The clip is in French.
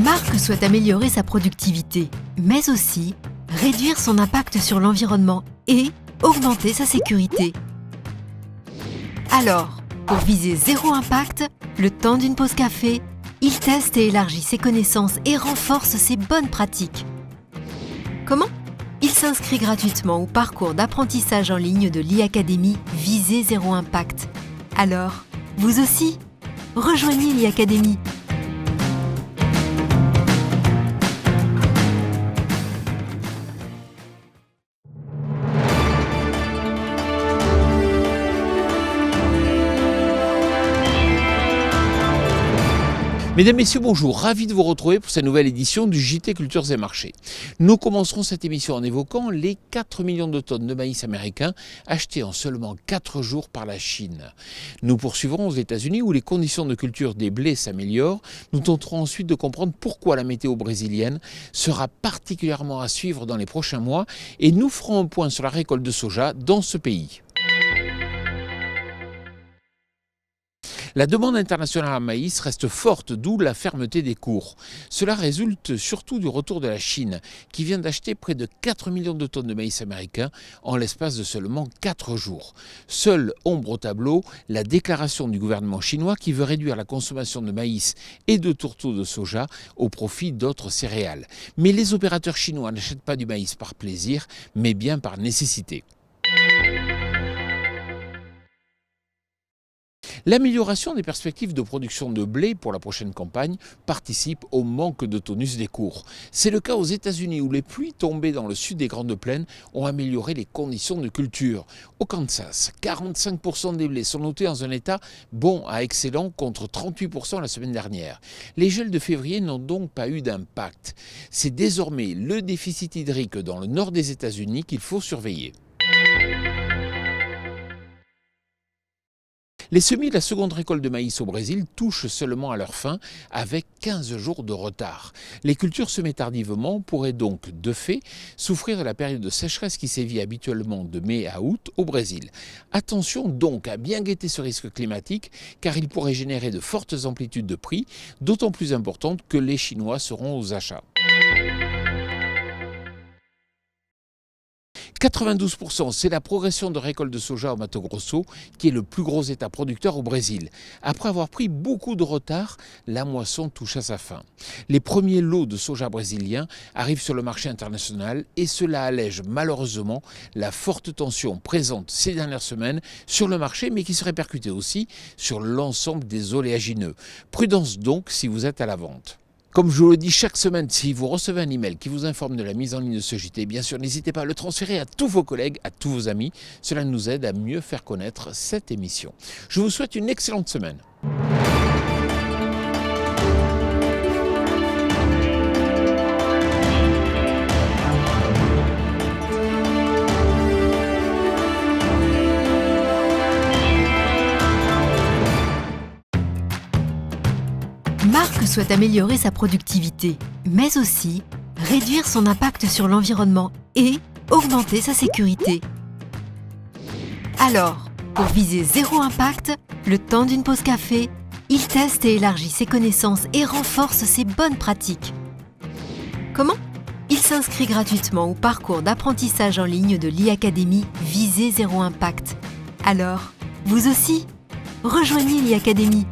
Marc souhaite améliorer sa productivité, mais aussi réduire son impact sur l'environnement et augmenter sa sécurité. Alors, pour viser zéro impact, le temps d'une pause café, il teste et élargit ses connaissances et renforce ses bonnes pratiques. Comment ? Il s'inscrit gratuitement au parcours d'apprentissage en ligne de l'e-Academy Viser Zéro Impact. Alors, vous aussi, rejoignez l'e-Academy. Mesdames, Messieurs, bonjour, ravi de vous retrouver pour cette nouvelle édition du JT Cultures et Marchés. Nous commencerons cette émission en évoquant les 4 millions de tonnes de maïs américain achetés en seulement 4 jours par la Chine. Nous poursuivrons aux États-Unis où les conditions de culture des blés s'améliorent. Nous tenterons ensuite de comprendre pourquoi la météo brésilienne sera particulièrement à suivre dans les prochains mois et nous ferons un point sur la récolte de soja dans ce pays. La demande internationale en maïs reste forte, d'où la fermeté des cours. Cela résulte surtout du retour de la Chine, qui vient d'acheter près de 4 millions de tonnes de maïs américain en l'espace de seulement 4 jours. Seule ombre au tableau, la déclaration du gouvernement chinois qui veut réduire la consommation de maïs et de tourteaux de soja au profit d'autres céréales. Mais les opérateurs chinois n'achètent pas du maïs par plaisir, mais bien par nécessité. L'amélioration des perspectives de production de blé pour la prochaine campagne participe au manque de tonus des cours. C'est le cas aux États-Unis où les pluies tombées dans le sud des Grandes Plaines ont amélioré les conditions de culture. Au Kansas, 45% des blés sont notés dans un état bon à excellent contre 38% la semaine dernière. Les gels de février n'ont donc pas eu d'impact. C'est désormais le déficit hydrique dans le nord des États-Unis qu'il faut surveiller. Les semis de la seconde récolte de maïs au Brésil touchent seulement à leur fin avec 15 jours de retard. Les cultures semées tardivement pourraient donc, de fait, souffrir de la période de sécheresse qui sévit habituellement de mai à août au Brésil. Attention donc à bien guetter ce risque climatique car il pourrait générer de fortes amplitudes de prix, d'autant plus importantes que les Chinois seront aux achats. 92%, c'est la progression de récolte de soja au Mato Grosso, qui est le plus gros état producteur au Brésil. Après avoir pris beaucoup de retard, la moisson touche à sa fin. Les premiers lots de soja brésiliens arrivent sur le marché international et cela allège malheureusement la forte tension présente ces dernières semaines sur le marché, mais qui se répercute aussi sur l'ensemble des oléagineux. Prudence donc si vous êtes à la vente. Comme je vous le dis chaque semaine, si vous recevez un email qui vous informe de la mise en ligne de ce JT, bien sûr, n'hésitez pas à le transférer à tous vos collègues, à tous vos amis. Cela nous aide à mieux faire connaître cette émission. Je vous souhaite une excellente semaine. Marc souhaite améliorer sa productivité, mais aussi réduire son impact sur l'environnement et augmenter sa sécurité. Alors, pour viser zéro impact, le temps d'une pause café, il teste et élargit ses connaissances et renforce ses bonnes pratiques. Comment ? Il s'inscrit gratuitement au parcours d'apprentissage en ligne de l'e-Academy Viser Zéro Impact. Alors, vous aussi, rejoignez l'e-Academy.